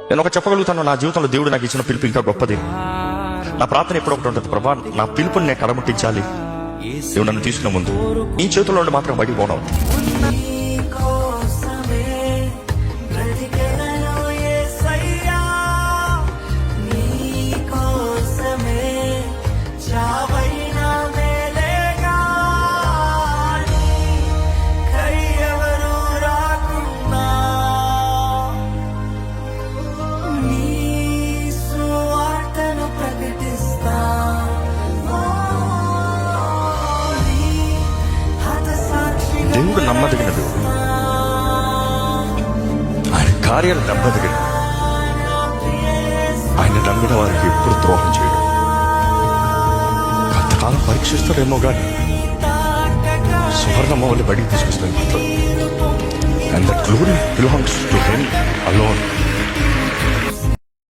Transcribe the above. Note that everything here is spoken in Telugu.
నేను ఒక చెప్పగలుగుతాను, నా జీవితంలో దేవుడు నాకు ఇచ్చిన పిలుపు ఇంకా గొప్పది. నా ప్రార్థన ఎప్పుడు ఒకటి ఉంటుంది, ప్రభా నా పిలుపుని నేను కడముట్టించాలి. దేవుడు నన్ను తీసుకున్న ముందు నీ చేతుల్లో నుండి మాత్రం బయటికి పోవడం. దేవుడు నమ్మదగిన దేవుడు, ఆయన కార్యాలు నమ్మదగిన. ఆయన నమ్మిన వారికి ఎప్పుడు ద్రోహం చేయడు. కొంతకాలం పరీక్షిస్తాడేమో కానీ సువర్ణమ్మ వల్ల బడికి తీసుకొస్తాను. And the glory belongs to him alone.